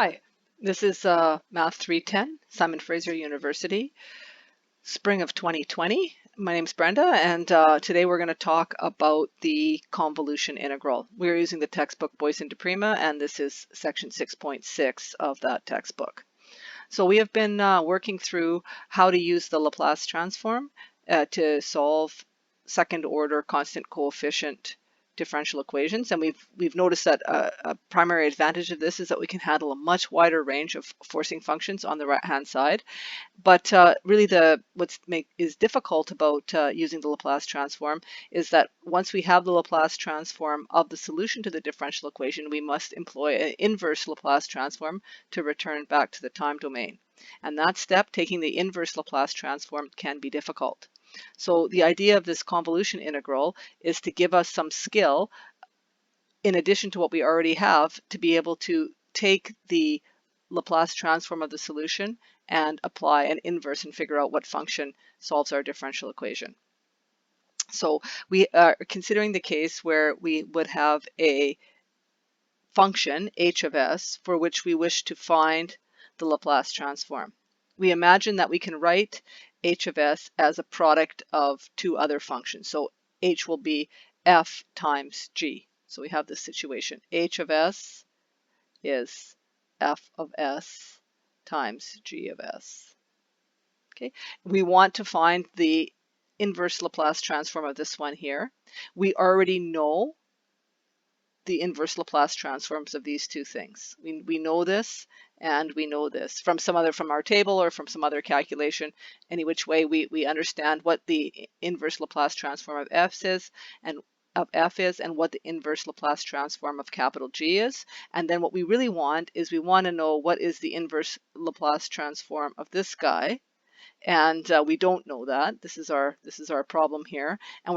Hi, this is Math 310, Simon Fraser University, spring of 2020. My name's Brenda, and today we're going to talk about the convolution integral. We're using the textbook Boyce and DePrima, and this is section 6.6 of that textbook. So we have been working through how to use the Laplace transform to solve second order constant coefficient differential equations, and we've noticed that a primary advantage of this is that we can handle a much wider range of forcing functions on the right hand side. But really what's is difficult about using the Laplace transform is that once we have the Laplace transform of the solution to the differential equation, we must employ an inverse Laplace transform to return back to the time domain. And that step, taking the inverse Laplace transform, can be difficult. So the idea of this convolution integral is to give us some skill, in addition to what we already have, to be able to take the Laplace transform of the solution and apply an inverse and figure out what function solves our differential equation. So we are considering the case where we would have a function, h of s, for which we wish to find the Laplace transform. We imagine that we can write h of s as a product of two other functions. So h will be f times g. So we have this situation. H of s is f of s times g of s. Okay, we want to find the inverse Laplace transform of this one here. We already know the inverse Laplace transforms of these two things. We know this, and we know this from our table or from some other calculation. Any which way, we understand what the inverse Laplace transform of f is and what the inverse Laplace transform of capital G is. And then what we really want is we want to know what is the inverse Laplace transform of this guy. And we don't know that. This is our problem here, and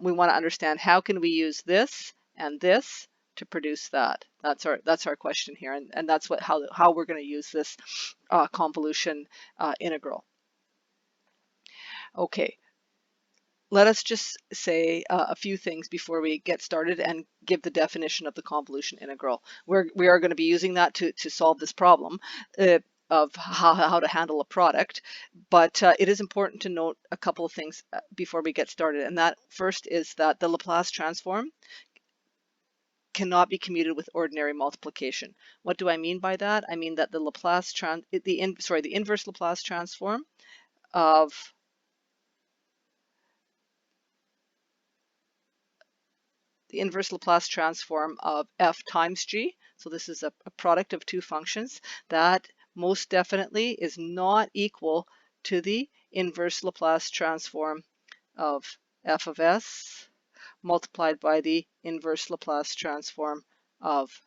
we want to understand how can we use this and this to produce that. That's our question here, and that's how we're going to use this convolution integral. Okay, let us just say a few things before we get started and give the definition of the convolution integral. We are going to be using that to solve this problem of how to handle a product, but it is important to note a couple of things before we get started. And that first is that the Laplace transform cannot be commuted with ordinary multiplication. What do I mean by that? I mean that the inverse Laplace transform of f times g, so this is a product of two functions, that most definitely is not equal to the inverse Laplace transform of f of s multiplied by the inverse Laplace transform of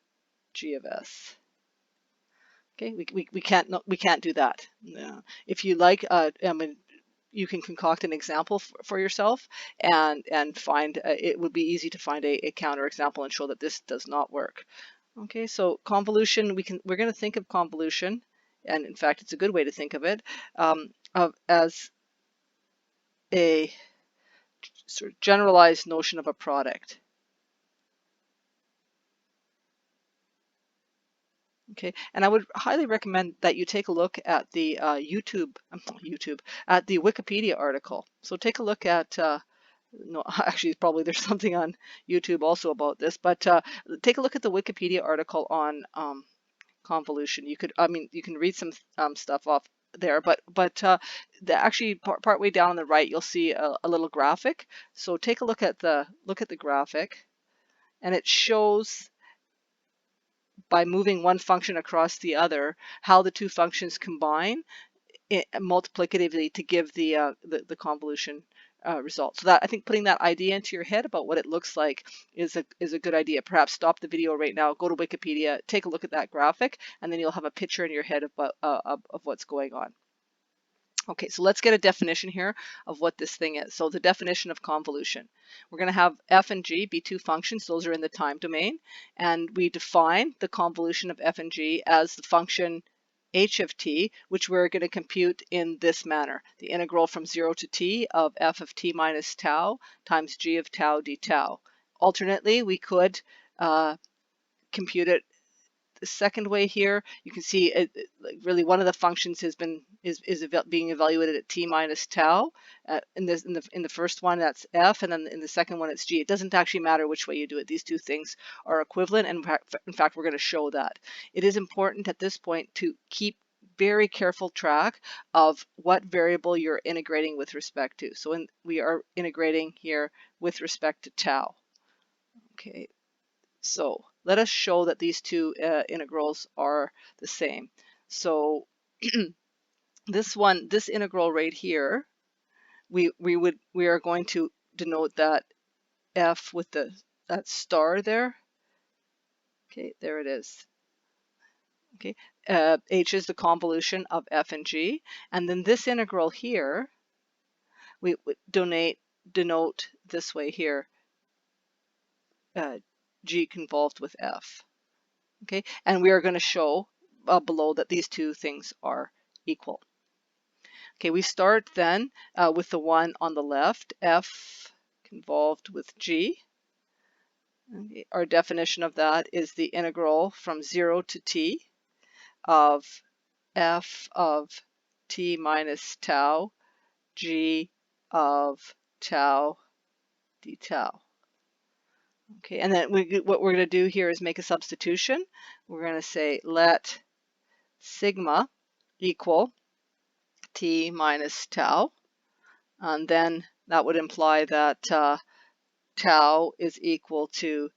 g of s. Okay, we can't do that. No. If you like, you can concoct an example for yourself and find it would be easy to find a counterexample and show that this does not work. Okay, so convolution, we're going to think of convolution, and in fact it's a good way to think of it, as a sort of generalized notion of a product. Okay, and I would highly recommend that you take a look at the at the Wikipedia article. So take a look at, no, actually probably there's something on YouTube also about this, but take a look at the Wikipedia article on convolution. You can read some stuff off there, but actually partway down on the right you'll see a little graphic. So take a look at the graphic, and it shows, by moving one function across the other, how the two functions combine multiplicatively to give the convolution result. So that, I think, putting that idea into your head about what it looks like is a good idea. Perhaps stop the video right now, go to Wikipedia, take a look at that graphic, and then you'll have a picture in your head of what's going on. Okay, so let's get a definition here of what this thing is. So the definition of convolution. We're going to have f and g be two functions. Those are in the time domain. And we define the convolution of f and g as the function h of t, which we're going to compute in this manner. The integral from 0 to t of f of t minus tau times g of tau d tau. Alternately, we could compute it the second way here, you can see like really one of the functions has been being evaluated at t minus tau. In the first one, that's f, and then in the second one, it's g. It doesn't actually matter which way you do it. These two things are equivalent, and in fact, we're going to show that. It is important at this point to keep very careful track of what variable you're integrating with respect to. So we are integrating here with respect to tau. Okay, so let us show that these two integrals are the same. So this integral right here, we are going to denote that f with that star there. Okay, there it is. Okay, h is the convolution of f and g, and then this integral here we denote this way here, g convolved with f. Okay, and we are going to show below that these two things are equal. Okay, we start then with the one on the left, f convolved with g. Okay, our definition of that is the integral from 0 to t of f of t minus tau g of tau d tau. Okay, and then what we're going to do here is make a substitution. We're going to say let sigma equal t minus tau, and then that would imply that tau is equal to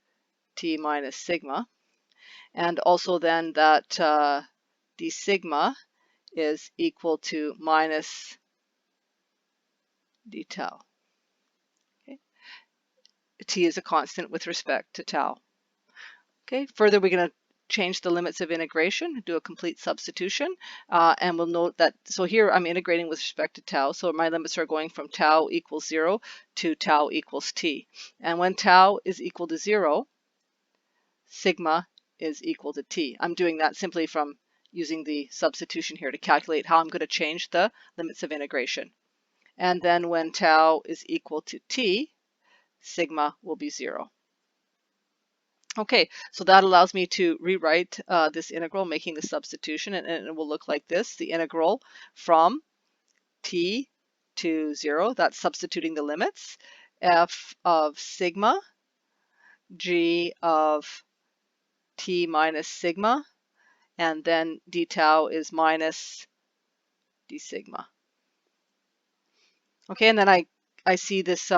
t minus sigma, and also then that d sigma is equal to minus d tau. Okay. T is a constant with respect to tau. Okay, further we're going to change the limits of integration, do a complete substitution, and we'll note that, so here I'm integrating with respect to tau, so my limits are going from tau equals 0 to tau equals t. And when tau is equal to 0, sigma is equal to t. I'm doing that simply from using the substitution here to calculate how I'm going to change the limits of integration. And then when tau is equal to t, sigma will be 0. Okay, so that allows me to rewrite this integral, making the substitution, and it will look like this. The integral from t to 0, that's substituting the limits, f of sigma, g of t minus sigma, and then d tau is minus d sigma. Okay, and then I see this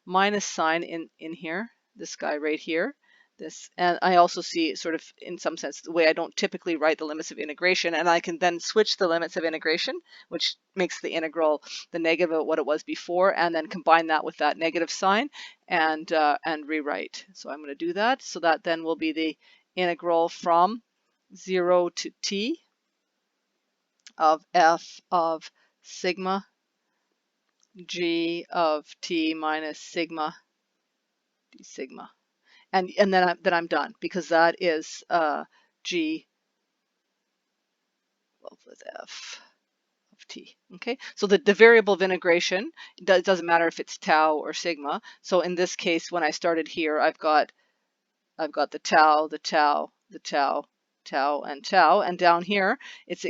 minus sign in here, this guy right here. This, and I also see sort of, in some sense, the way I don't typically write the limits of integration, and I can then switch the limits of integration, which makes the integral the negative of what it was before, and then combine that with that negative sign and rewrite. So I'm going to do that. So that then will be the integral from 0 to t of f of sigma g of t minus sigma d sigma. And then I'm done, because that is g with f of t. Okay, so the variable of integration, it doesn't matter if it's tau or sigma. So in this case, when I started here, I've got the tau, the tau, the tau, tau, and tau, and down here it's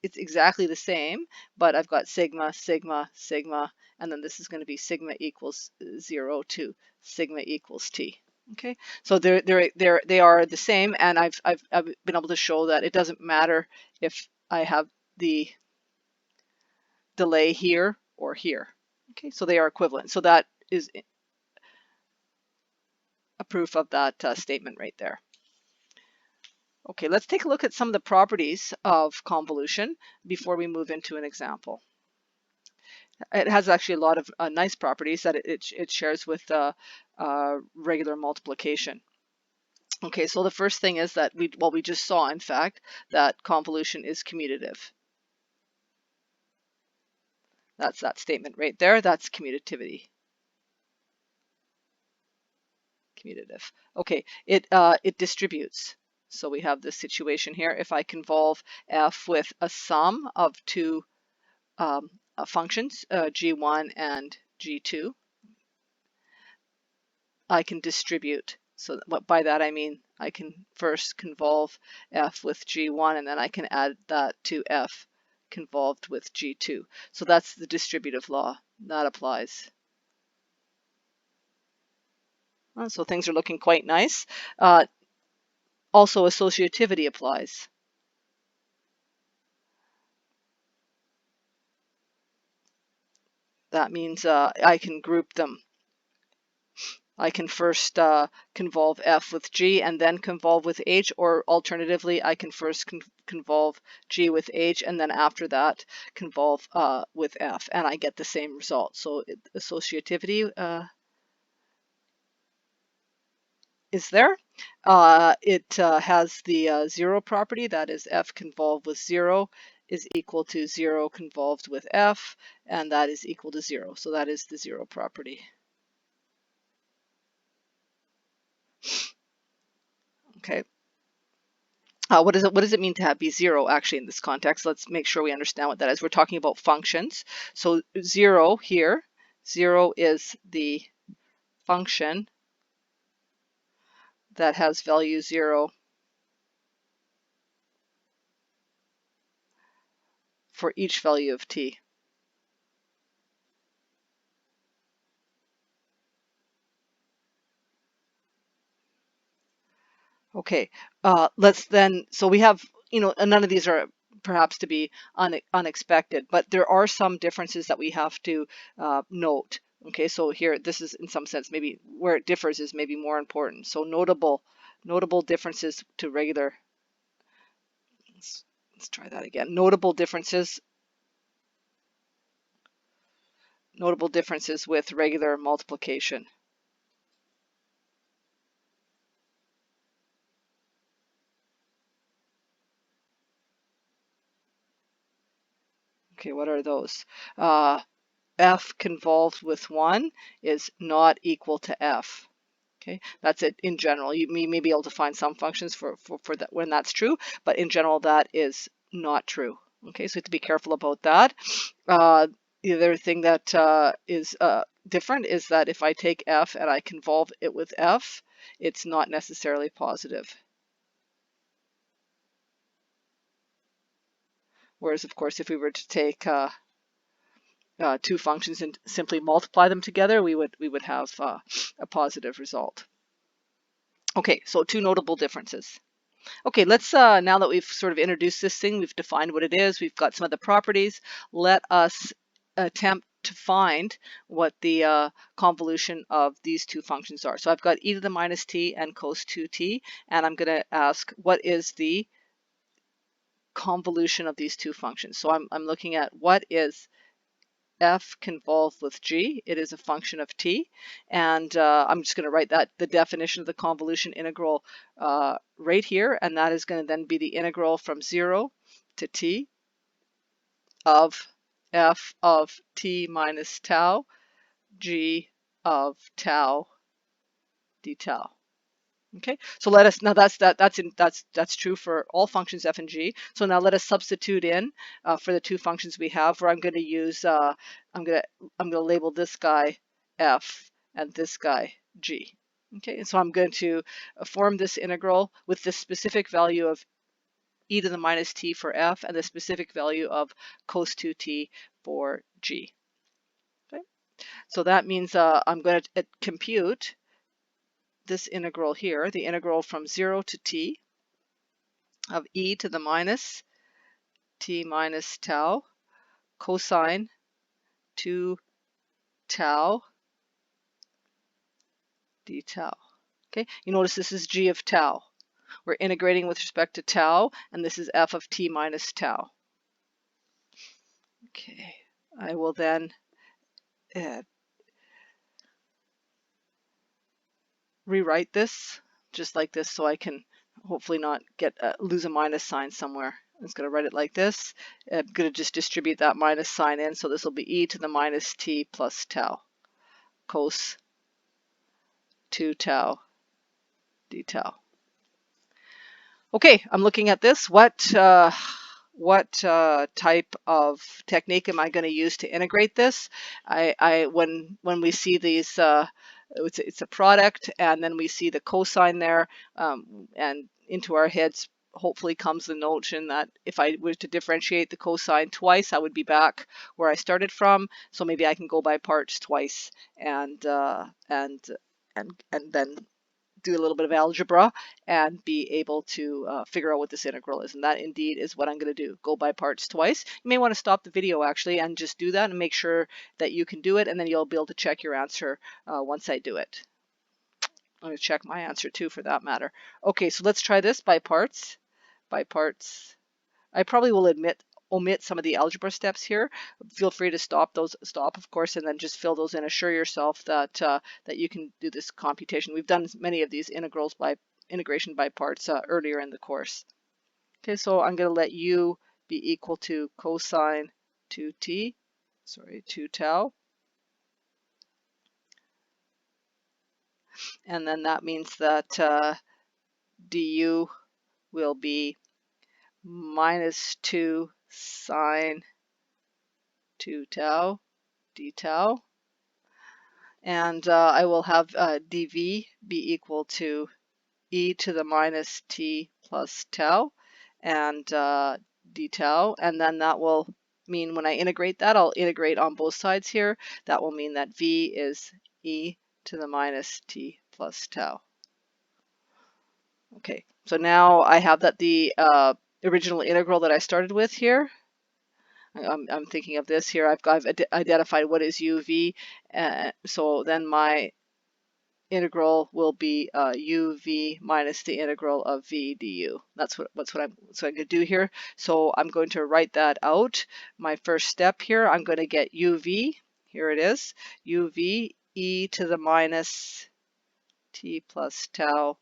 exactly the same, but I've got sigma, sigma, sigma, and then this is going to be sigma equals 0 to sigma equals t. Okay, so they are the same, and I've been able to show that it doesn't matter if I have the delay here or here. Okay, so they are equivalent. So that is a proof of that statement right there. Okay, let's take a look at some of the properties of convolution before we move into an example. It has actually a lot of nice properties that it shares with regular multiplication. Okay, so the first thing is that we just saw, in fact, that convolution is commutative. That's that statement right there. That's commutativity. Commutative. Okay, it distributes. So we have this situation here. If I convolve f with a sum of two functions, g1 and g2, I can distribute. So by that I mean I can first convolve f with g1 and then I can add that to f convolved with g2. So that's the distributive law. That applies. So things are looking quite nice. Also associativity applies. That means I can group them. I can first convolve f with g and then convolve with h, or alternatively, I can first convolve g with h and then after that convolve with f, and I get the same result. So associativity is there. It has the zero property, that is f convolved with 0 is equal to 0 convolved with f, and that is equal to 0. So that is the zero property. Okay. What does it mean to be 0 actually in this context? Let's make sure we understand what that is. We're talking about functions. So 0 here, 0 is the function that has value 0 for each value of t. Okay, let's then, so we have, none of these are perhaps to be unexpected, but there are some differences that we have to note. Okay, so here, this is in some sense, maybe where it differs is maybe more important. So notable differences to regular, let's try that again. Notable differences with regular multiplication. Okay, what are those? F convolved with 1 is not equal to f. Okay, that's it in general. You may be able to find some functions for that when that's true, but in general that is not true. Okay, so you have to be careful about that. The other thing that is different is that if I take f and I convolve it with f, it's not necessarily positive. Whereas, of course, if we were to take two functions and simply multiply them together, we would have a positive result. Okay, so two notable differences. Okay, let's now that we've sort of introduced this thing, we've defined what it is, we've got some of the properties, let us attempt to find what the convolution of these two functions are. So I've got e to the minus t and cos 2t, and I'm going to ask what is the convolution of these two functions. So I'm looking at what is f convolved with g. It is a function of t, and I'm just going to write that the definition of the convolution integral right here, and that is going to then be the integral from 0 to t of f of t minus tau g of tau d tau. Okay, so let us now that's true for all functions f and g. So now let us substitute in for the two functions we have, where I'm going to use I'm going to label this guy f and this guy g. Okay, and so I'm going to form this integral with the specific value of e to the minus t for f and the specific value of cos 2t for g. Okay, so that means I'm going to compute this integral here, the integral from 0 to t of e to the minus t minus tau cosine 2 tau d tau. Okay, you notice this is g of tau. We're integrating with respect to tau, and this is f of t minus tau. Okay, I will then rewrite this just like this, so I can hopefully not get lose a minus sign somewhere. I'm just going to write it like this. I'm going to just distribute that minus sign in, so this will be e to the minus t plus tau cos 2 tau d tau. Okay, I'm looking at this. What type of technique am I going to use to integrate this? When we see these it's a product, and then we see the cosine there, and into our heads hopefully comes the notion that if I were to differentiate the cosine twice, I would be back where I started from. So maybe I can go by parts twice and then do a little bit of algebra and be able to figure out what this integral is. And that indeed is what I'm going to do, go by parts twice. You may want to stop the video actually and just do that and make sure that you can do it, and then you'll be able to check your answer once I do it. I'm going to check my answer too for that matter. Okay, so let's try this by parts. By parts. I probably will omit some of the algebra steps here. Feel free to stop of course, and then just fill those in. Assure yourself that that you can do this computation. We've done many of these integration by parts earlier in the course. Okay, so I'm going to let u be equal to cosine 2 tau. And then that means that du will be minus 2 sine 2 tau d tau. And I will have dv be equal to e to the minus t plus tau and d tau. And then that will mean when I integrate that, I'll integrate on both sides here. That will mean that v is e to the minus t plus tau. Okay, so now I have that the original integral that I started with here. I'm thinking of this here. I've identified what is uv, so then my integral will be uv minus the integral of v du. That's what I'm going to do here. So I'm going to write that out. My first step here, I'm going to get uv. Here it is, uv e to the minus t plus tau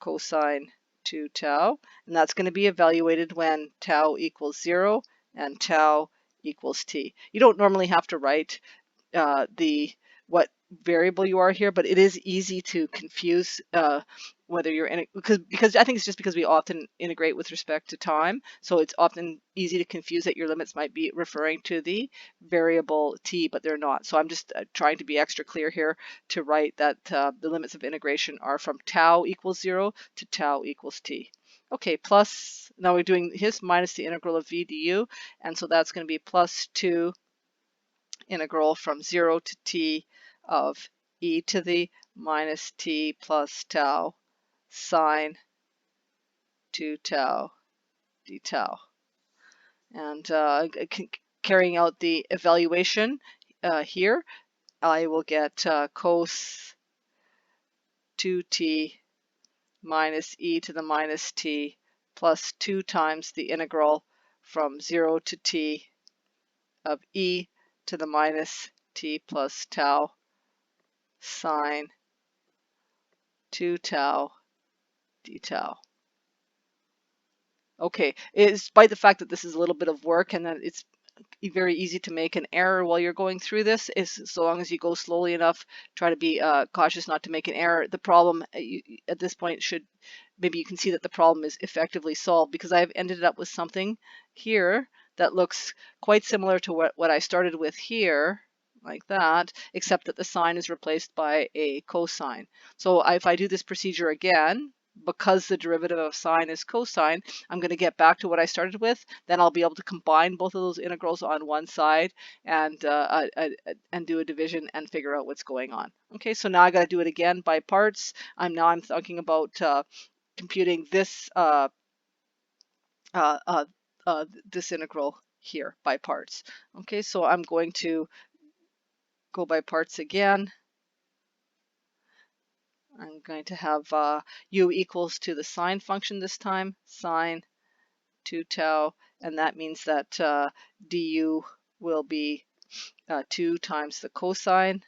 cosine 2 tau, and that's going to be evaluated when tau equals 0 and tau equals t. You don't normally have to write what variable you are here, but it is easy to confuse whether you're in it, because I think it's just because we often integrate with respect to time, so it's often easy to confuse that your limits might be referring to the variable t, but they're not. So I'm just trying to be extra clear here to write that the limits of integration are from tau equals 0 to tau equals t. Okay, plus, now we're doing his minus the integral of v du, and so that's going to be plus 2 integral from 0 to t of e to the minus t plus tau sine 2 tau d tau. And carrying out the evaluation here, I will get cos 2t minus e to the minus t plus 2 times the integral from 0 to t of e to the minus t plus tau sine 2 tau d tau. Okay, despite the fact that this is a little bit of work and that it's very easy to make an error while you're going through this, is so long as you go slowly enough, try to be cautious not to make an error. The problem at this point maybe you can see that the problem is effectively solved, because I've ended up with something here that looks quite similar to what I started with here, like that, except that the sine is replaced by a cosine. So if I do this procedure again, because the derivative of sine is cosine, I'm going to get back to what I started with. Then I'll be able to combine both of those integrals on one side and do a division and figure out what's going on. Okay, so now I got to do it again by parts. I'm thinking about computing this this integral here by parts. Okay, so I'm going to go by parts again. I'm going to have u equals to the sine function this time, sine 2 tau, and that means that du will be 2 times the cosine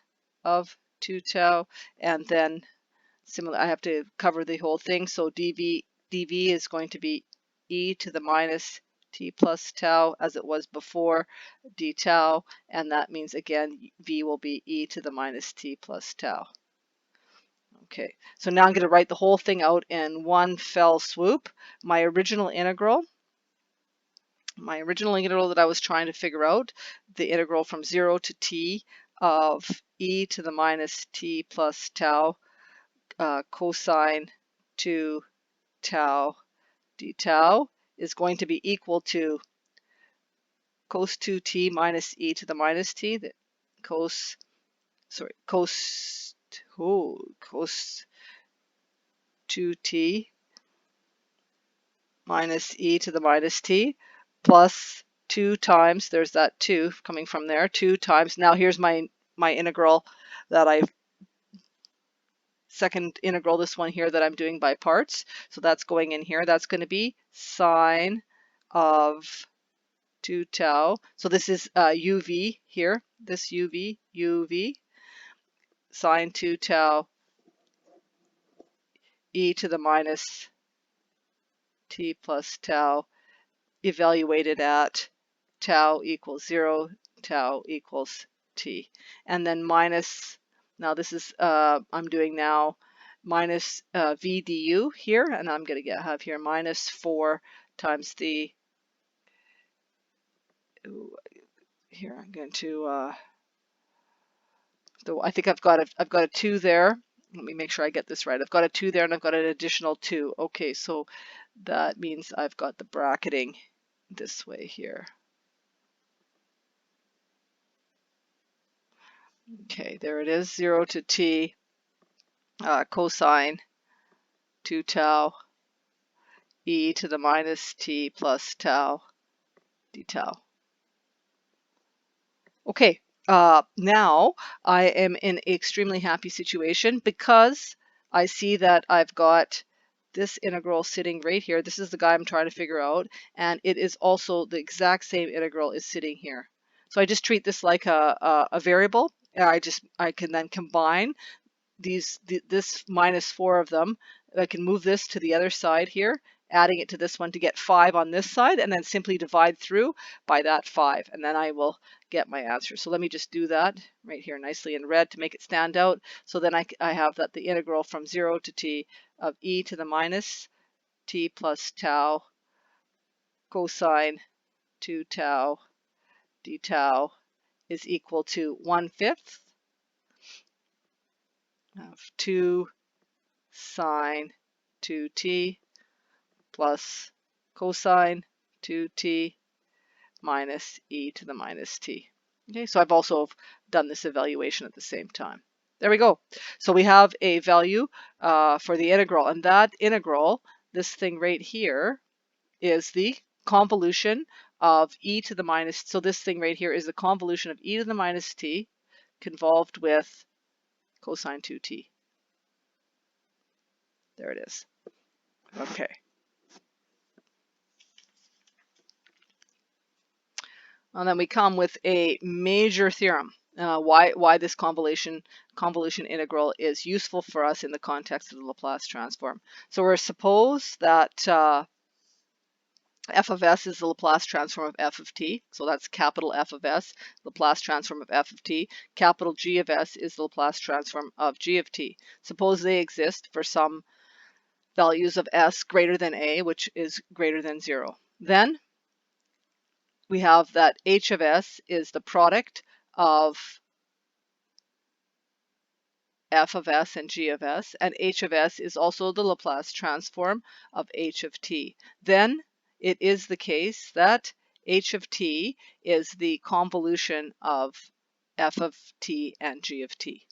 of 2 tau, and then similar, I have to cover the whole thing, so dv is going to be e to the minus t plus tau as it was before d tau, and that means again v will be e to the minus t plus tau. Okay, so now I'm going to write the whole thing out in one fell swoop. My original integral that I was trying to figure out, the integral from 0 to t of e to the minus t plus tau cosine 2 tau d tau is going to be equal to cos 2t minus e to the minus t, cos 2t minus e to the minus t plus 2 times, there's that 2 coming from there, 2 times, now here's my integral that second integral, this one here that I'm doing by parts. So that's going in here. That's going to be sine of 2 tau. So this is uv here, this uv, sine 2 tau e to the minus t plus tau evaluated at tau equals 0, tau equals t. And then minus, now this is, I'm doing now minus v du here, and I'm going to have here minus 4 times the, here I'm going to, I think I've got a 2 there. Let me make sure I get this right. I've got a 2 there and I've got an additional 2. Okay, so that means I've got the bracketing this way here. Okay, there it is, 0 to t cosine 2 tau e to the minus t plus tau d tau. Okay, now I am in an extremely happy situation because I see that I've got this integral sitting right here. This is the guy I'm trying to figure out, and it is also the exact same integral is sitting here. So I just treat this like a variable. I can then combine this minus 4 of them. I can move this to the other side here, adding it to this one to get 5 on this side, and then simply divide through by that 5, and then I will get my answer. So let me just do that right here nicely in red to make it stand out. So then I have that the integral from 0 to t of e to the minus t plus tau cosine 2 tau d tau is equal to 1/5 of 2 sine 2t plus cosine 2t minus e to the minus t. Okay, so I've also done this evaluation at the same time. There we go. So we have a value for the integral, and that integral, this thing right here, is the convolution of e to the minus, so this thing right here is the convolution of e to the minus t convolved with cosine 2t. There it is. Okay. And then we come with a major theorem, why this convolution integral is useful for us in the context of the Laplace transform. So we're suppose that f of s is the Laplace transform of f of t. So that's capital F of s, Laplace transform of f of t. Capital G of s is the Laplace transform of g of t. Suppose they exist for some values of s greater than a, which is greater than 0. Then we have that h of s is the product of f of s and g of s, and h of s is also the Laplace transform of h of t. Then it is the case that h of t is the convolution of f of t and g of t.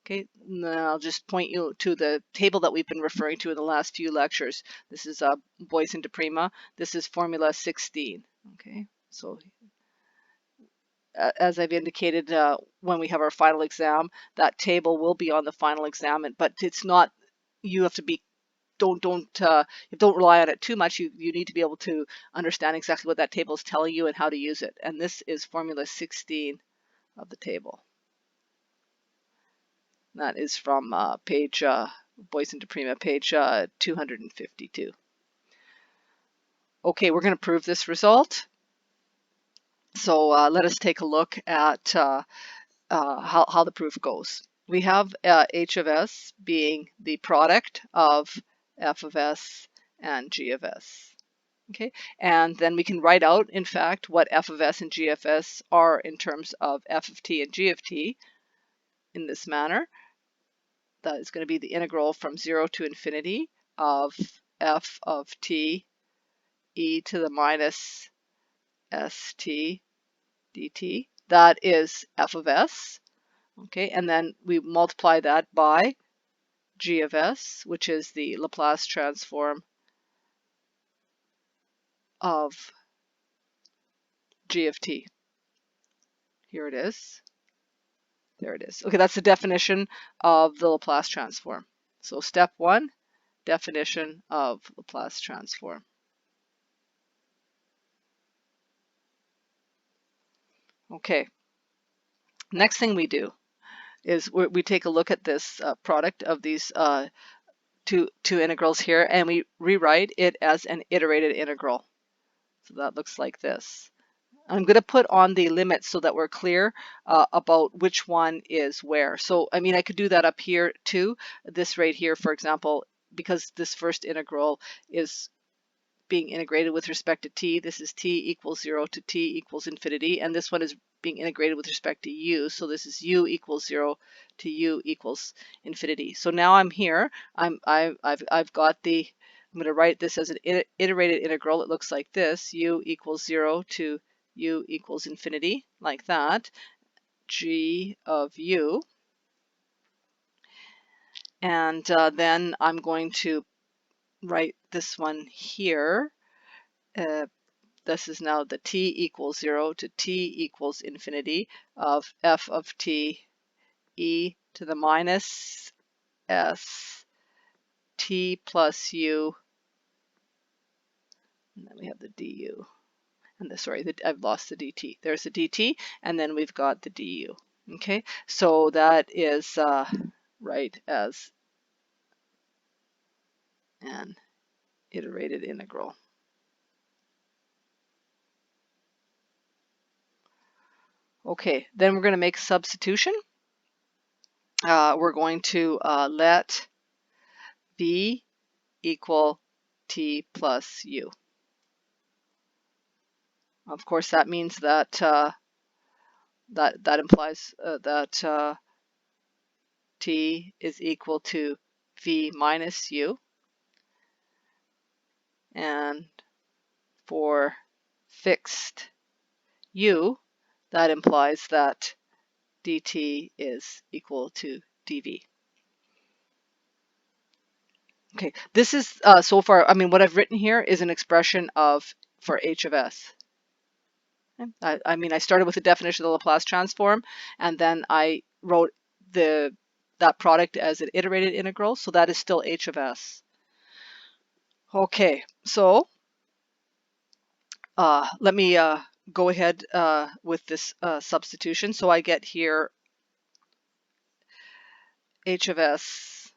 Okay, now I'll just point you to the table that we've been referring to in the last few lectures. This is Boyce and DePrima. This is formula 16. Okay, so as I've indicated, when we have our final exam, that table will be on the final exam, but it's not, you have to be, don't rely on it too much. You need to be able to understand exactly what that table is telling you and how to use it. And this is formula 16 of the table. That is from page, Boyce and DePrima, page 252. Okay, we're going to prove this result. So let us take a look at how the proof goes. We have h of s being the product of f of s and g of s. Okay, and then we can write out, in fact, what f of s and g of s are in terms of f of t and g of t in this manner. That is going to be the integral from 0 to infinity of f of t e to the minus st dt. That is f of s. Okay, and then we multiply that by g of s, which is the Laplace transform of g of t. Here it is. There it is. Okay, that's the definition of the Laplace transform. So step 1, definition of Laplace transform. Okay, next thing we do is we take a look at this product of these two integrals here, and we rewrite it as an iterated integral. So that looks like this. I'm going to put on the limits so that we're clear about which one is where. So, I mean, I could do that up here too. This right here, for example, because this first integral is being integrated with respect to t, this is t equals 0 to t equals infinity, and this one is being integrated with respect to u, so this is u equals 0 to u equals infinity. So now I'm here, I've got the, I'm going to write this as an iterated integral. It looks like this, u equals 0 to u equals infinity, like that, g of u, and then I'm going to write this one here. This is now the t equals 0 to t equals infinity of f of t e to the minus s t plus u, and then we have the du. And I've lost the dt. There's the dt, and then we've got the du. Okay, so that is right as an iterated integral. Okay, then we're going to make substitution. We're going to let v equal t plus u. Of course, that means that that implies that t is equal to v minus u, and for fixed u, that implies that dt is equal to dv. Okay, this is so far, I mean, what I've written here is an expression for h of s. I mean, I started with the definition of the Laplace transform, and then I wrote that product as an iterated integral, so that is still h of s. Okay, so let me go ahead with this substitution. So I get here h of s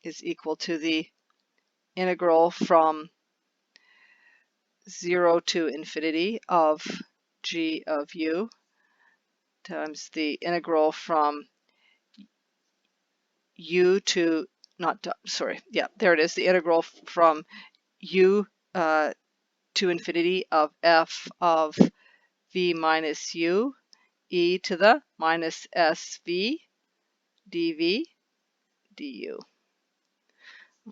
is equal to the integral from 0 to infinity of g of u times the integral from u to, not, sorry, yeah, there it is, the integral from u to infinity of f of v minus u e to the minus sv dv du.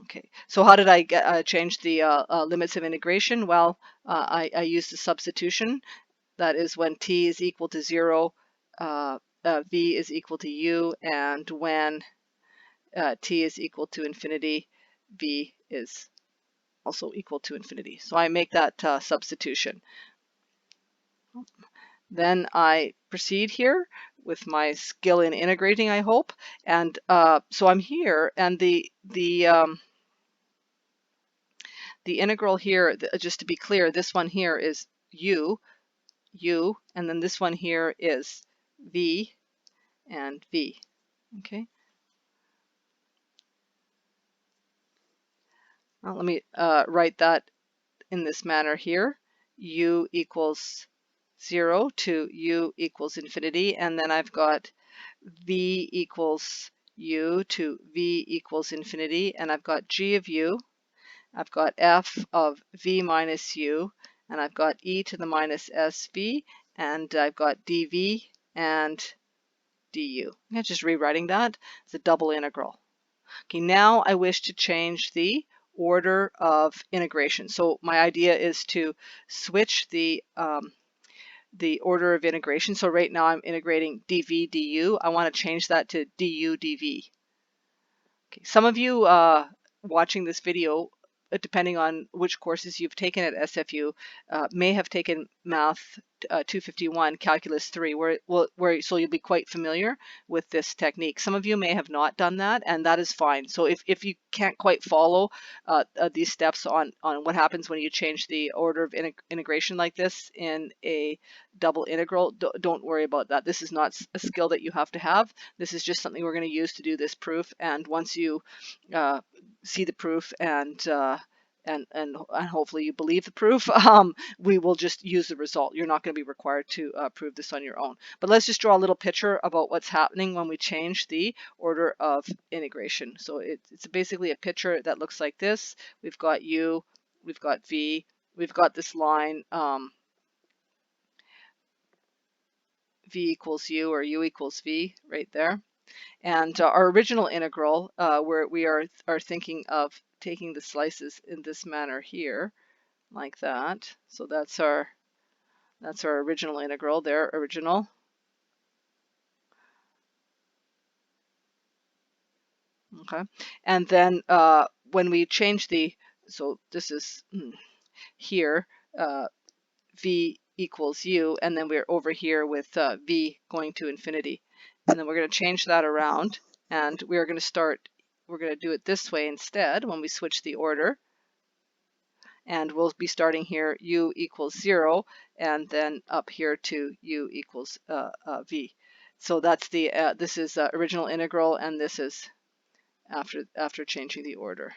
Okay, so how did I change the limits of integration? Well, I used the substitution. That is when t is equal to 0, v is equal to u, and when t is equal to infinity, v is also equal to infinity. So I make that substitution. Then I proceed here with my skill in integrating, I hope. And so I'm here, and the integral here, just to be clear, this one here is u, and then this one here is v and v. Okay. Now let me write that in this manner here. U equals 0 to u equals infinity, and then I've got v equals u to v equals infinity, and I've got g of u, I've got f of v minus u, and I've got e to the minus sv, and I've got dv and du. I'm just rewriting that. It's a double integral. Okay, now I wish to change the order of integration. So my idea is to switch the order of integration. So right now I'm integrating dv du. I want to change that to du dv. Okay. Some of you watching this video, depending on which courses you've taken at SFU, may have taken Math 251, Calculus 3, so you'll be quite familiar with this technique. Some of you may have not done that, and that is fine. So if you can't quite follow these steps on what happens when you change the order of integration like this in a double integral, don't worry about that. This is not a skill that you have to have. This is just something we're going to use to do this proof, and once you see the proof and hopefully you believe the proof, we will just use the result. You're not going to be required to prove this on your own. But let's just draw a little picture about what's happening when we change the order of integration. So it's basically a picture that looks like this. We've got u, we've got v, we've got this line v equals u or u equals v right there. And our original integral, where we are thinking of taking the slices in this manner here, like that. So that's our original integral there, original. Okay, and then when we change the, so this is here, v equals u, and then we're over here with v going to infinity. And then we're going to change that around, and we're going to do it this way instead when we switch the order. And we'll be starting here u equals 0, and then up here to u equals v. So that's the this is original integral, and this is after changing the order.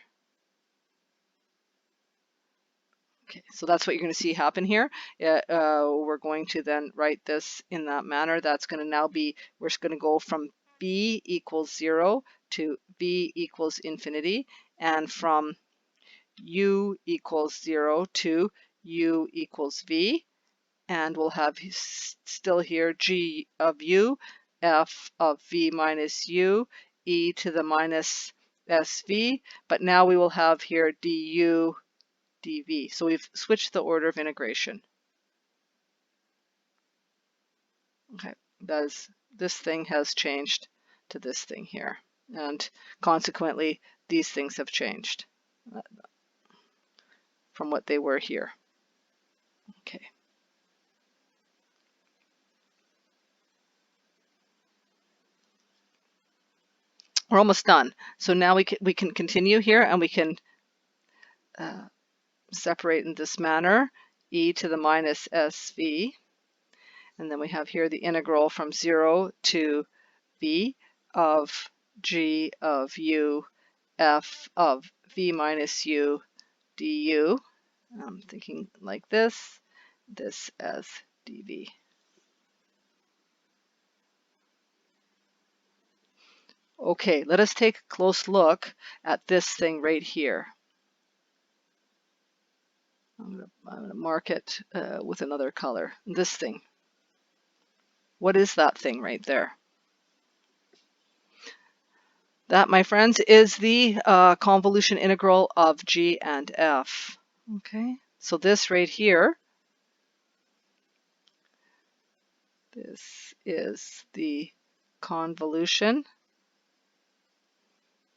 Okay, so that's what you're going to see happen here. We're going to then write this in that manner. That's going to now be, we're just going to go from b equals 0 to v equals infinity, and from u equals 0 to u equals v, and we'll have still here g of u, f of v minus u, e to the minus sv, but now we will have here du dv. So we've switched the order of integration. Okay, this thing has changed to this thing here, and consequently these things have changed from what they were here. Okay. We're almost done. So now we can continue here, and we can separate in this manner, e to the minus sv, and then we have here the integral from 0 to v of g of u, f of v minus u du. I'm thinking like this as dv. Okay, let us take a close look at this thing right here. I'm going to mark it with another color. This thing. What is that thing right there? That, my friends, is the convolution integral of g and f. Okay, so this right here, this is the convolution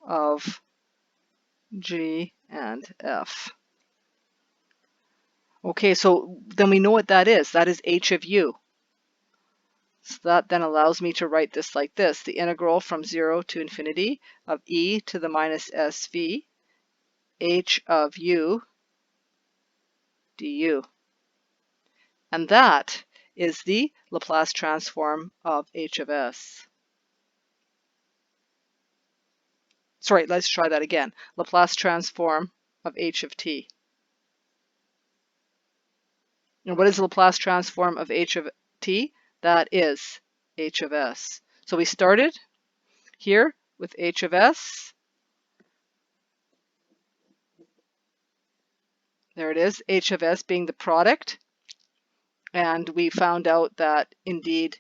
of g and f. Okay, so then we know what that is. That is h of u. So that then allows me to write this like this: the integral from 0 to infinity of e to the minus sv, h of u du. And that is the Laplace transform of h of s. Sorry, let's try that again. Laplace transform of h of t. And what is the Laplace transform of h of t? That is h of s. So we started here with h of s. There it is, h of s being the product. And we found out that indeed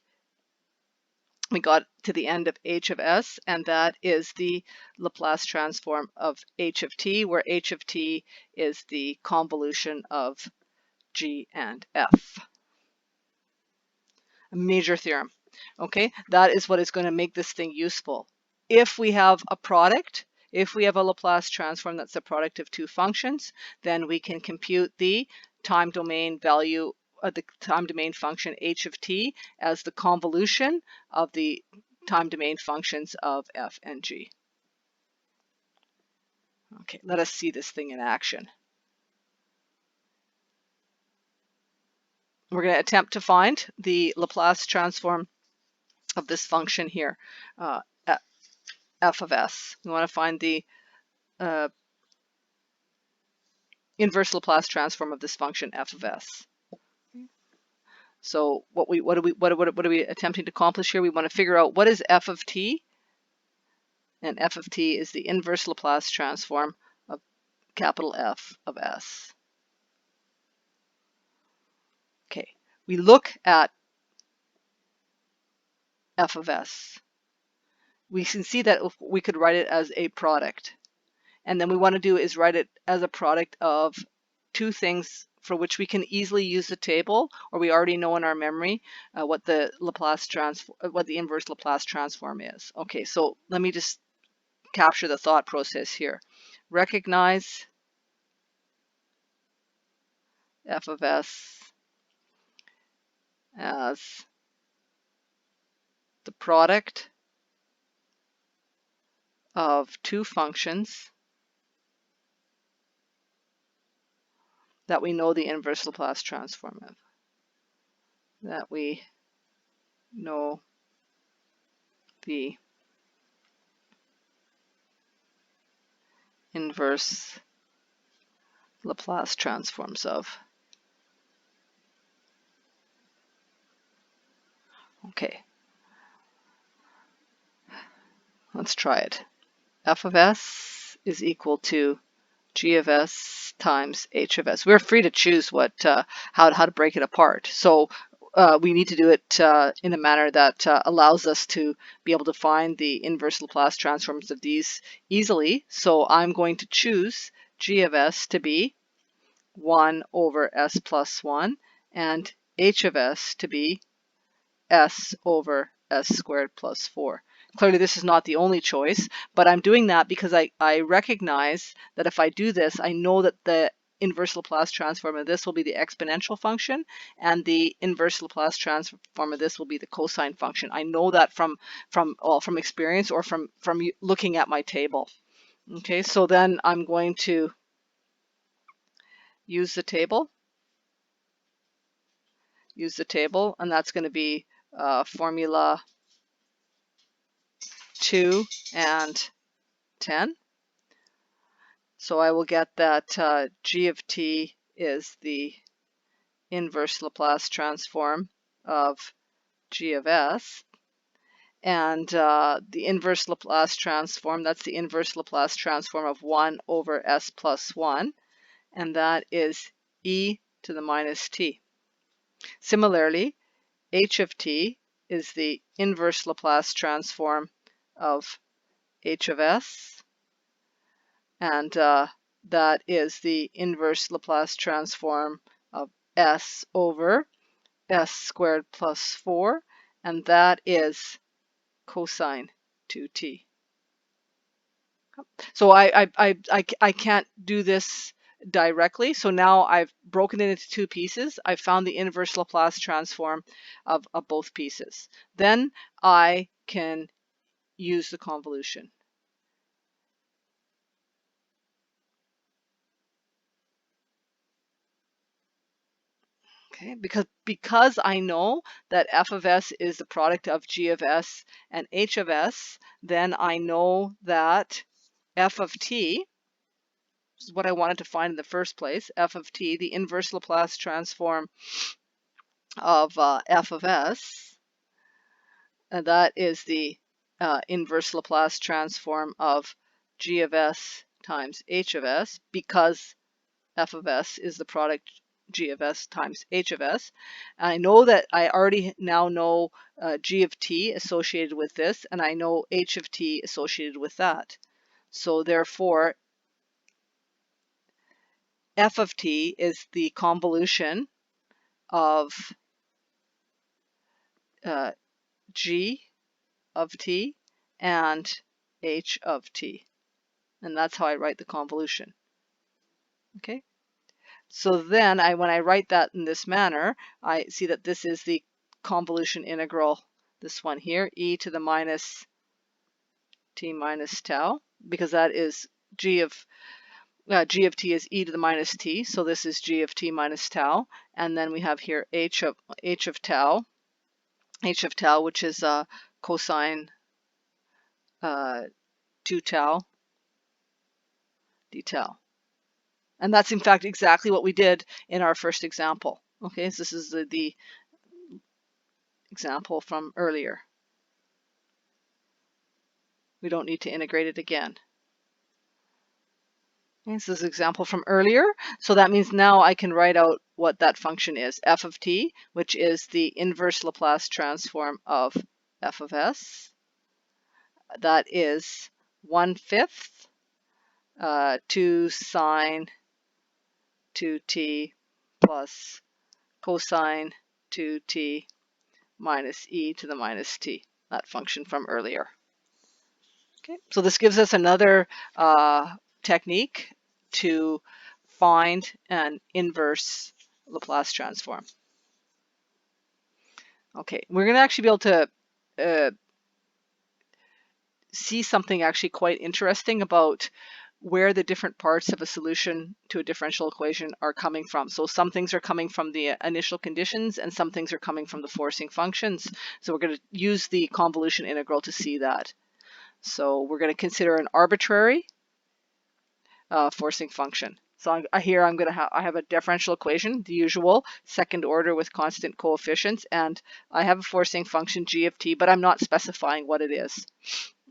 we got to the end of h of s, and that is the Laplace transform of h of t, where h of t is the convolution of g and f. A major theorem. Okay, that is what is going to make this thing useful. If we have a product, if we have a Laplace transform that's the product of two functions, then we can compute the time domain value of the time domain function h of t as the convolution of the time domain functions of f and g. Okay, let us see this thing in action. We're going to attempt to find the Laplace transform of this function here, f of s. We want to find the inverse Laplace transform of this function f of s. So what are we attempting to accomplish here? We want to figure out what is f of t, and f of t is the inverse Laplace transform of capital F of s. Okay, we look at f of s. We can see that we could write it as a product. And then we want to do is write it as a product of two things for which we can easily use the table, or we already know in our memory what the inverse Laplace transform is. Okay, so let me just capture the thought process here. Recognize f of s as the product of two functions that we know the inverse Laplace transform of. That we know the inverse Laplace transforms of. Okay, let's try it. F of s is equal to g of s times h of s. We're free to choose what how to break it apart. So we need to do it in a manner that allows us to be able to find the inverse Laplace transforms of these easily. So I'm going to choose g of s to be 1 over s plus 1 and h of s to be s over s squared plus 4. Clearly this is not the only choice, but I'm doing that because I recognize that if I do this, I know that the inverse Laplace transform of this will be the exponential function, and the inverse Laplace transform of this will be the cosine function. I know that from experience or from looking at my table. Okay, so then I'm going to use the table, and that's going to be formula 2 and 10. So I will get that g of t is the inverse Laplace transform of g of s. And the inverse Laplace transform, that's the inverse Laplace transform of 1 over s plus 1. And that is e to the minus t. Similarly, h of t is the inverse Laplace transform of h of s. And that is the inverse Laplace transform of s over s squared plus 4, and that is cosine 2t. So I can't do this directly, so now I've broken it into two pieces. I found the inverse Laplace transform of both pieces. Then I can use the convolution. Okay, because I know that f of s is the product of g of s and h of s, then I know that f of t, which is what I wanted to find in the first place, f of t, the inverse Laplace transform of f of s, and that is the inverse Laplace transform of g of s times h of s, because f of s is the product g of s times h of s. And I know that I already now know g of t associated with this, and I know h of t associated with that. So therefore, f of t is the convolution of g of t and h of t. And that's how I write the convolution. Okay. So then when I write that in this manner, I see that this is the convolution integral, this one here, e to the minus t minus tau, because that is g of t is e to the minus t, so this is g of t minus tau, and then we have here h of tau, which is cosine 2 tau d tau. And that's in fact exactly what we did in our first example. Okay, so this is the example from earlier. We don't need to integrate it again. Okay, so this is an example from earlier. So that means now I can write out what that function is. F of t, which is the inverse Laplace transform of f of s. That is 1/5 2 sine 2t plus cosine 2t minus e to the minus t, that function from earlier. Okay, so this gives us another technique to find an inverse Laplace transform. Okay, we're going to actually be able to see something actually quite interesting about where the different parts of a solution to a differential equation are coming from. So some things are coming from the initial conditions and some things are coming from the forcing functions. So we're going to use the convolution integral to see that. So we're going to consider an arbitrary forcing function. So here I have a differential equation, the usual, second order with constant coefficients, and I have a forcing function g of t, but I'm not specifying what it is.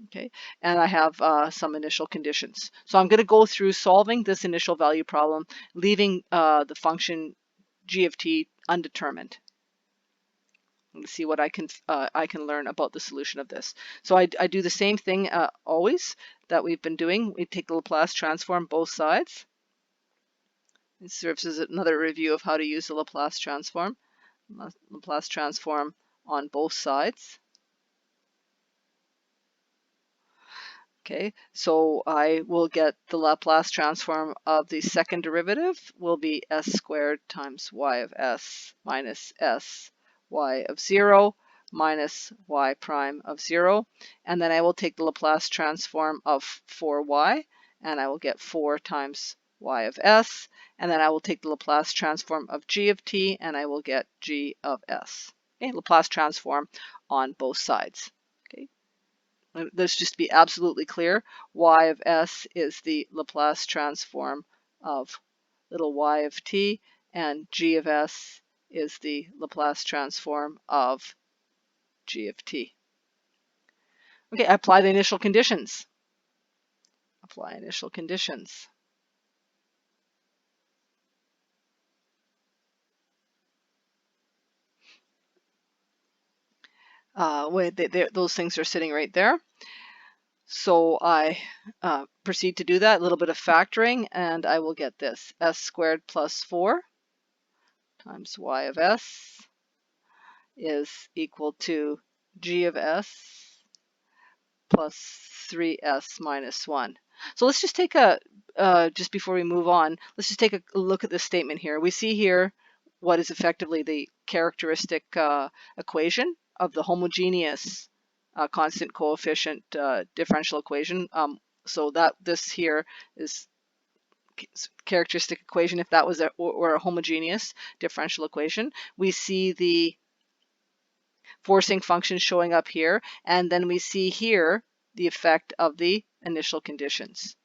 Okay, and I have some initial conditions. So I'm going to go through solving this initial value problem, leaving the function g of t undetermined. And see what I can learn about the solution of this. So I do the same thing always that we've been doing. We take the Laplace transform both sides. It serves as another review of how to use the Laplace transform. Laplace transform on both sides. Okay, so I will get the Laplace transform of the second derivative will be s squared times y of s minus s y of 0 minus y prime of 0. And then I will take the Laplace transform of 4y, and I will get 4 times y of s. And then I will take the Laplace transform of g of t, and I will get g of s. Okay, Laplace transform on both sides. Okay. Let's just be absolutely clear. Y of s is the Laplace transform of little y of t, and g of s is the Laplace transform of g of t. Okay, apply the initial conditions. Apply initial conditions. Those things are sitting right there. So I proceed to do that, a little bit of factoring, and I will get this. S squared plus 4 times y of s is equal to g of s plus 3s minus 1. So let's just take just before we move on, let's just take a look at this statement here. We see here what is effectively the characteristic equation of the homogeneous constant coefficient differential equation. So that this here is characteristic equation if that was a homogeneous differential equation. We see the forcing function showing up here, and then we see here the effect of the initial conditions.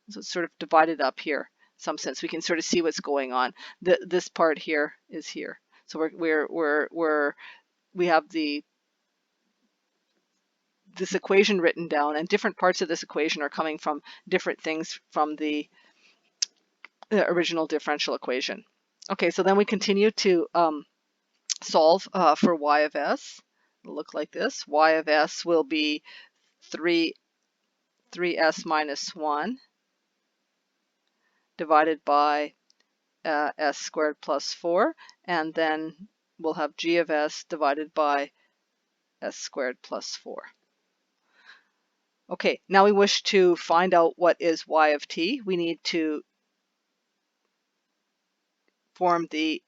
So it's sort of divided up here in some sense. We can sort of see what's going on. This part here is here. So we have the this equation written down, and different parts of this equation are coming from different things from the original differential equation. Okay, so then we continue to solve for y of s. It'll look like this. Y of s will be 3s minus 1 divided by s squared plus 4, and then we'll have g of s divided by s squared plus 4. Okay, now we wish to find out what is y of t. We need to form the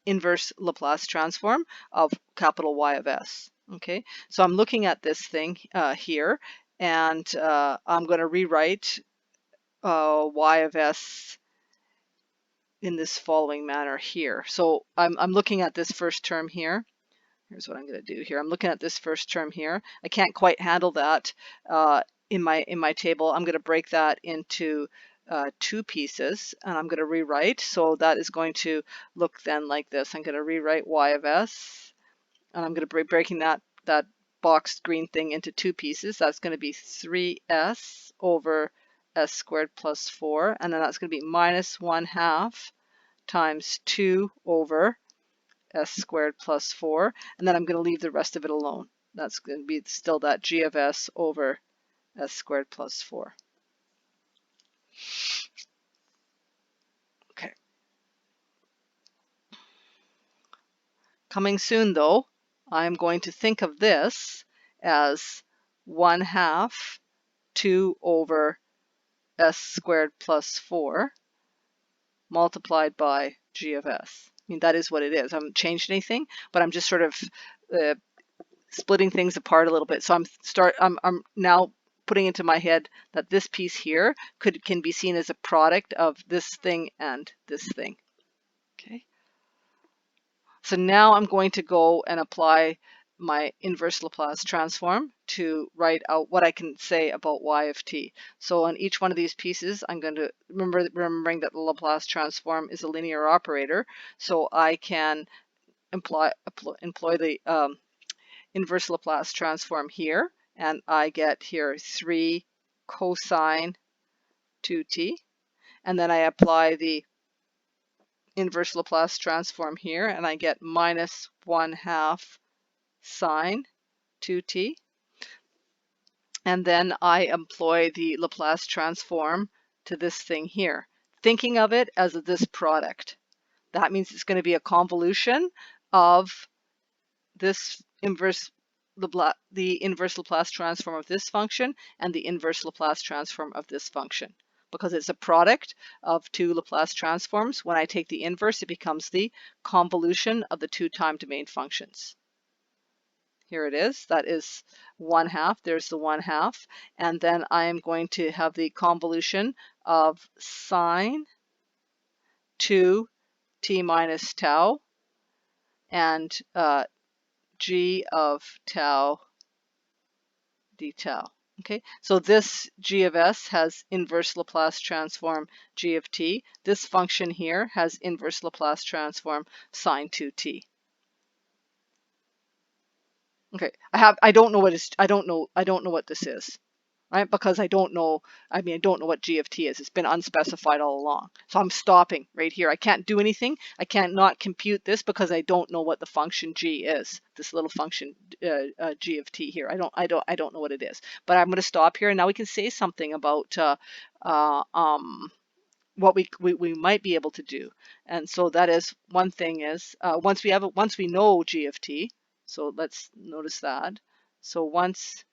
inverse Laplace transform of capital Y of s. Okay, so I'm looking at this thing here, and I'm going to rewrite Y of s in this following manner here. So I'm looking at this first term here. Here's what I'm going to do here. I'm looking at this first term here. I can't quite handle that in my table. I'm going to break that into two pieces, and I'm going to rewrite. So that is going to look then like this. I'm going to rewrite y of s, and I'm going to be breaking that boxed green thing into two pieces. That's going to be 3s over s squared plus 4, and then that's going to be minus 1/2 times 2 over s squared plus 4, and then I'm going to leave the rest of it alone. That's going to be still that g of s over s squared plus 4. Okay. Coming soon, though, I'm going to think of this as 1/2 2 over s squared plus 4 multiplied by g of s. I mean, that is what it is. I haven't changed anything, but I'm just sort of splitting things apart a little bit. So I'm now putting into my head that this piece here can be seen as a product of this thing and this thing. Okay. So now I'm going to go and apply my inverse Laplace transform to write out what I can say about y of t. So on each one of these pieces, I'm going to remembering that the Laplace transform is a linear operator, so I can employ the inverse Laplace transform here, and I get here 3 cosine 2t, and then I apply the inverse Laplace transform here, and I get minus 1/2 sine 2t, and then I employ the Laplace transform to this thing here, thinking of it as this product. That means it's going to be a convolution of this the inverse Laplace transform of this function and the inverse Laplace transform of this function. Because it's a product of two Laplace transforms, when I take the inverse, it becomes the convolution of the two time domain functions. Here it is. That is 1/2. There's the 1/2. And then I am going to have the convolution of sine 2t minus tau and g of tau d tau. Okay, so this g of s has inverse Laplace transform g of t. This function here has inverse Laplace transform sine 2t. Okay, I don't know what this is, right? Because I don't know what g of t is. It's been unspecified all along. So I'm stopping right here. I can't do anything. I can't not compute this because I don't know what the function g is. This little function g of t here. I don't know what it is. But I'm going to stop here, and now we can say something about what we might be able to do. And so that is one thing is once we know g of t. So let's notice that. So once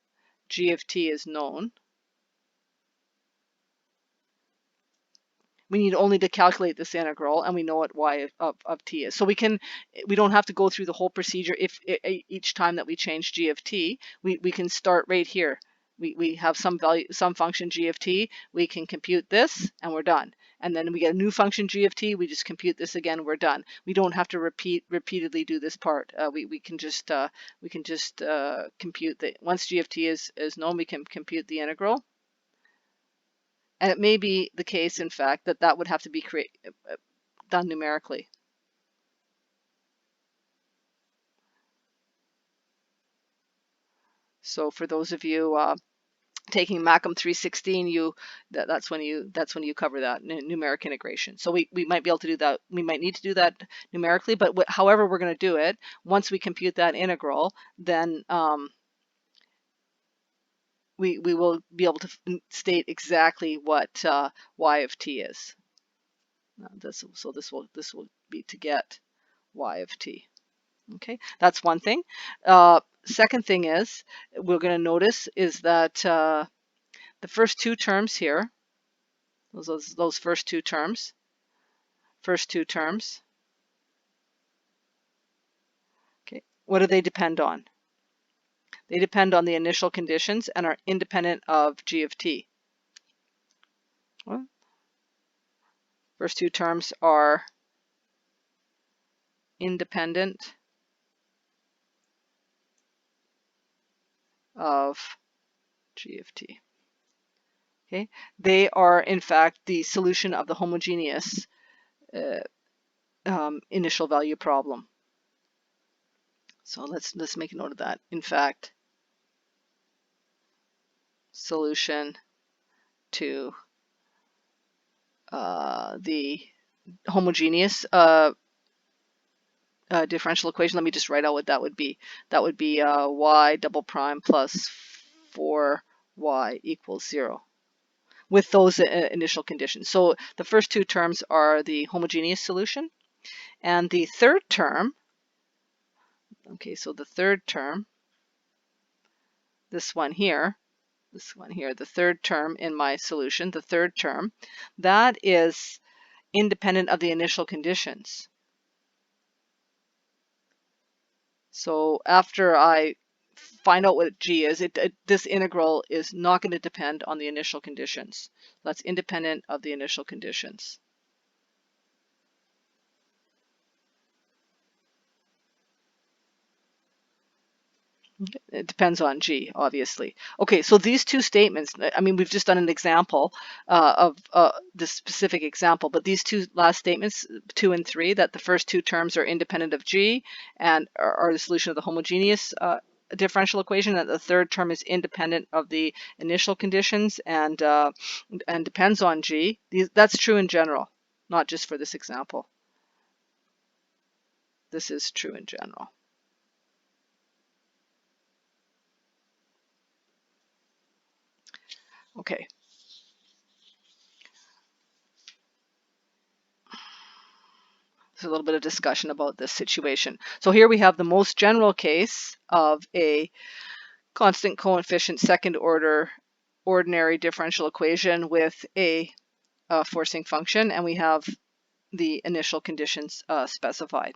g of t is known, we need only to calculate this integral, and we know what y of t is. So we don't have to go through the whole procedure if each time that we change g of t. We can start right here. We have some function g of t. We can compute this, and we're done. And then we get a new function g of t. We just compute this again. We're done. We don't have to repeatedly do this part. We can just compute the once g of t is known. We can compute the integral. And it may be the case, in fact, that would have to be done numerically. So for those of you taking Macam 316, that's when you cover that numeric integration. So we might be able to do that. We might need to do that numerically, but however we're going to do it, once we compute that integral, then we will be able to state exactly what y of t is. This will be to get y of t. Okay, that's one thing. Second thing is we're going to notice is that the first two terms here, those first two terms, okay, what do they depend on? They depend on the initial conditions and are independent of g of t. Well, first two terms are independent of g of t. Okay, they are in fact the solution of the homogeneous initial value problem. So let's make a note of that. In fact, solution to the homogeneous differential equation. Let me just write out what that would be. That would be y double prime plus 4y equals 0 with those initial conditions. So the first two terms are the homogeneous solution, and the third term, okay, so the third term, this one here, the third term in my solution, the third term, that is independent of the initial conditions. So after I find out what g is, this integral is not going to depend on the initial conditions. That's independent of the initial conditions. It depends on g, obviously. Okay, so these two statements, I mean, we've just done an example of this specific example, but these two last statements, 2 and 3, that the first two terms are independent of g and are the solution of the homogeneous differential equation, that the third term is independent of the initial conditions and depends on g. That's true in general, not just for this example. This is true in general. Okay. There's a little bit of discussion about this situation. So here we have the most general case of a constant coefficient second order ordinary differential equation with a forcing function, and we have the initial conditions specified.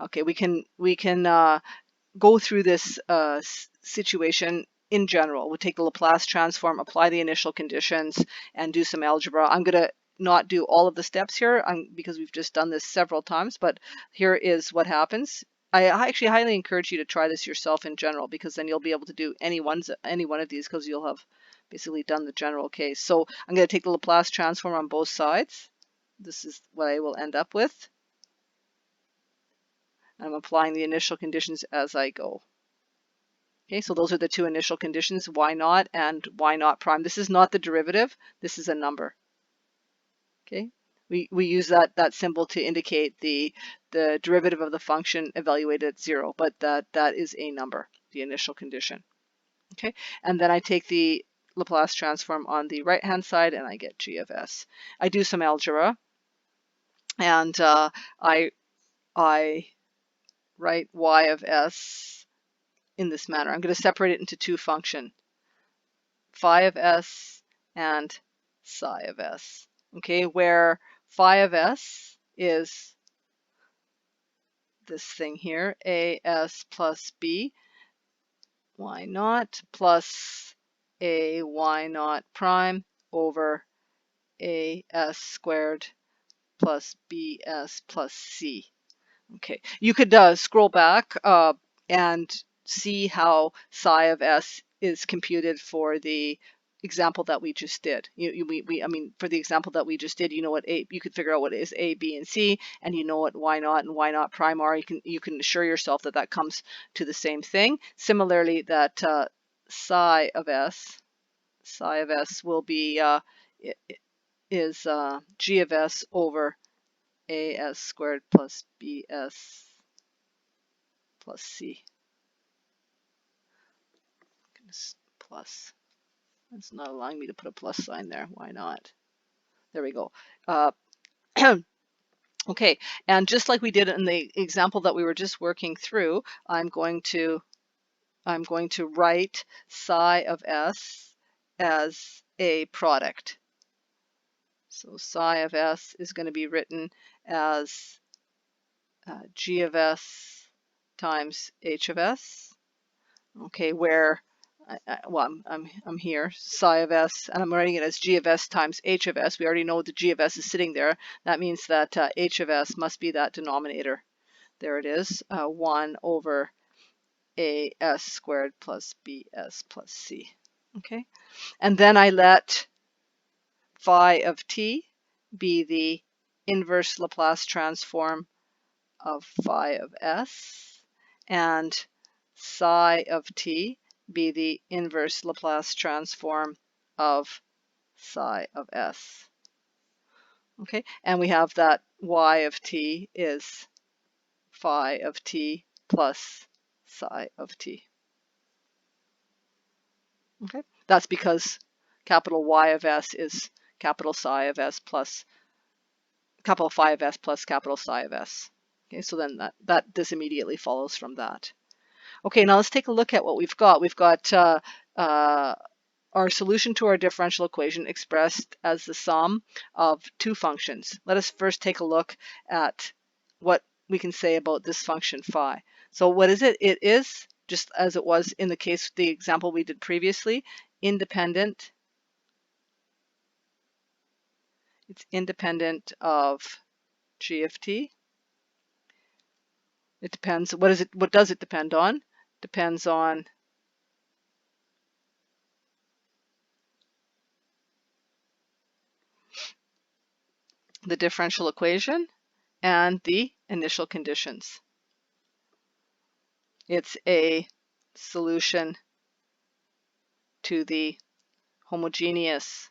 Okay, we can go through this situation in general. We'll take the Laplace transform, apply the initial conditions, and do some algebra. I'm going to not do all of the steps here because we've just done this several times, but here is what happens. I actually highly encourage you to try this yourself in general, because then you'll be able to do any one of these, because you'll have basically done the general case. So I'm going to take the Laplace transform on both sides. This is what I will end up with. I'm applying the initial conditions as I go. Okay, so those are the two initial conditions, y naught and y naught prime. This is not the derivative, this is a number. Okay, we use that symbol to indicate the derivative of the function evaluated at 0, but that is a number, the initial condition. Okay, and then I take the Laplace transform on the right hand side and I get g of s. I do some algebra, and I write y of s in this manner. I'm going to separate it into two functions, phi of s and psi of s. Okay, where phi of s is this thing here, as plus b y naught plus a y naught prime over as squared plus bs plus c. Okay, you could scroll back and see how psi of s is computed for the example that we just did. I mean, for the example that we just did, you know what you could figure out what is a, b, and c, and you know what y naught and y naught prime are. You can assure yourself that that comes to the same thing. Similarly, that psi of s. Psi of s will be is g of s over as squared plus bs plus c. Plus. It's not allowing me to put a plus sign there. Why not? There we go. Okay, and just like we did in the example that we were just working through, I'm going to write psi of s as a product. So psi of s is going to be written as g of s times h of s. Okay, where well, I'm here, psi of s, and I'm writing it as g of s times h of s. We already know the g of s is sitting there. That means that h of s must be that denominator. There it is, 1 over as squared plus bs plus c. Okay, and then I let phi of t be the inverse Laplace transform of phi of s, and psi of t be the inverse Laplace transform of psi of s. Okay, and we have that y of t is phi of t plus psi of t. Okay, that's because capital Y of s is capital psi of s plus capital phi of s plus capital psi of s. Okay, so then this immediately follows from that. Okay, now let's take a look at what we've got. We've got our solution to our differential equation expressed as the sum of two functions. Let us first take a look at what we can say about this function phi. So what is it? It is, just as it was in the case, the example we did previously, independent. It's independent of g of t. It depends. What does it depend on? Depends on the differential equation and the initial conditions. It's a solution to the homogeneous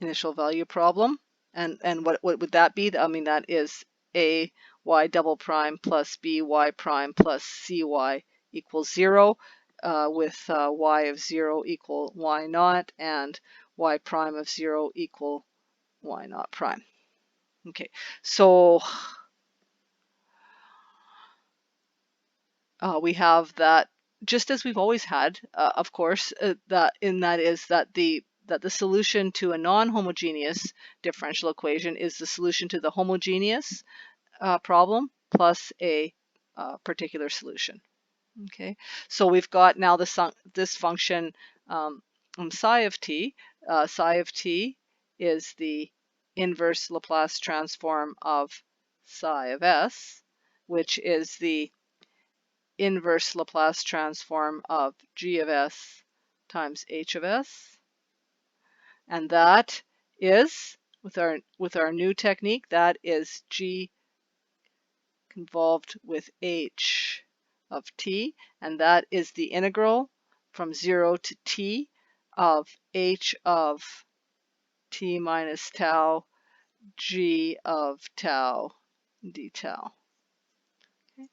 initial value problem. And what would that be? I mean, that is a y double prime plus b y prime plus cy equals 0, with y of 0 equal y naught and y prime of 0 equal y naught prime. Okay, so we have that, just as we've always had, of course, that the solution to a non-homogeneous differential equation is the solution to the homogeneous problem plus a particular solution. Okay, so we've got now this function psi of t. Psi of t is the inverse Laplace transform of psi of s, which is the inverse Laplace transform of g of s times h of s, and that is, with our new technique, that is g convolved with h of t, and that is the integral from 0 to t of h of t minus tau g of tau d tau. Okay.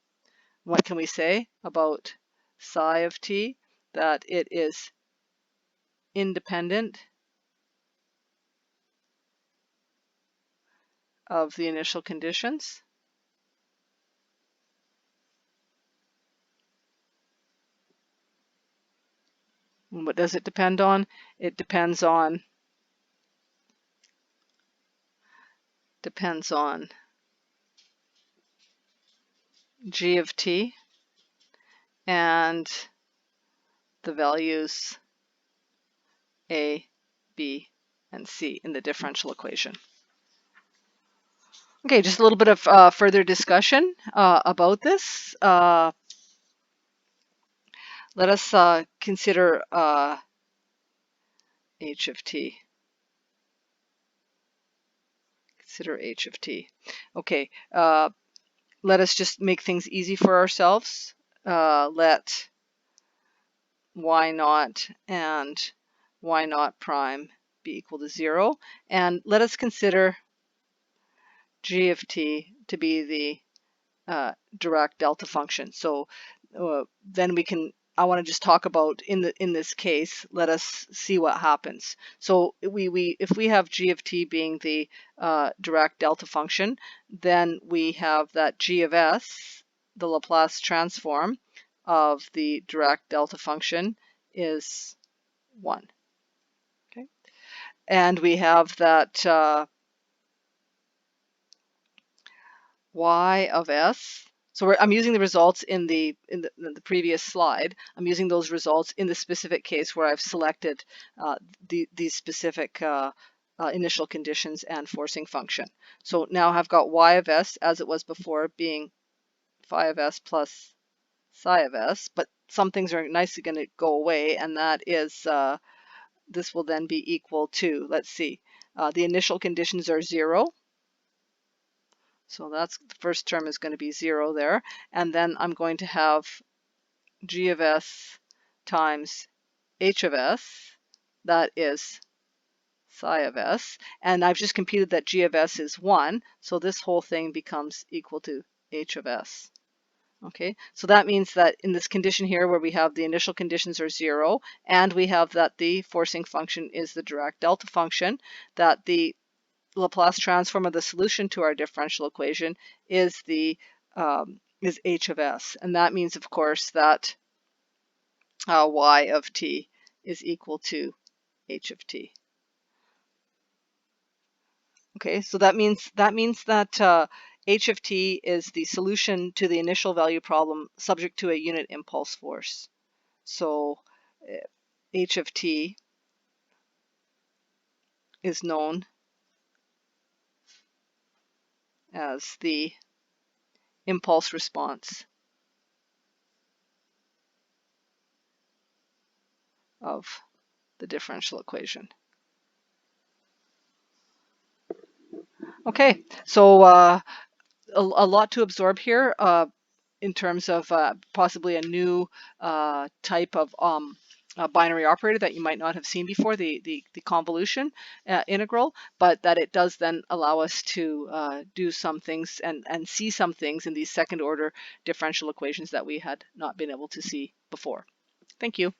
What can we say about psi of t? That it is independent of the initial conditions. And what does it depend on? It depends on g of t and the values a, b, and c in the differential equation. Okay, just a little bit of further discussion about this. Let us consider h of t. Consider h of t. Okay, let us just make things easy for ourselves. let y naught and y naught prime be equal to 0. And let us consider g of t to be the direct delta function. So then we can, I want to just talk about in this case, let us see what happens. So if we have g of t being the direct delta function, then we have that g of s, the Laplace transform of the direct delta function, is 1. Okay, and we have that y of s. So I'm using the results in the previous slide. I'm using those results in the specific case where I've selected these specific initial conditions and forcing function. So now I've got y of s as it was before, being phi of s plus psi of s, but some things are nicely going to go away, and that is this will then be equal to, let's see, the initial conditions are 0. So that's the first term is going to be 0 there. And then I'm going to have g of s times h of s. That is psi of s. And I've just computed that g of s is 1. So this whole thing becomes equal to h of s. Okay, so that means that in this condition here where we have the initial conditions are 0, and we have that the forcing function is the direct delta function, that the Laplace transform of the solution to our differential equation is is h of s, and that means, of course, that y of t is equal to h of t. Okay, so that means that h of t is the solution to the initial value problem subject to a unit impulse force. So h of t is known as the impulse response of the differential equation. Okay, so a lot to absorb here in terms of possibly a new type of binary operator that you might not have seen before, the convolution integral, but that it does then allow us to do some things and see some things in these second order differential equations that we had not been able to see before. Thank you.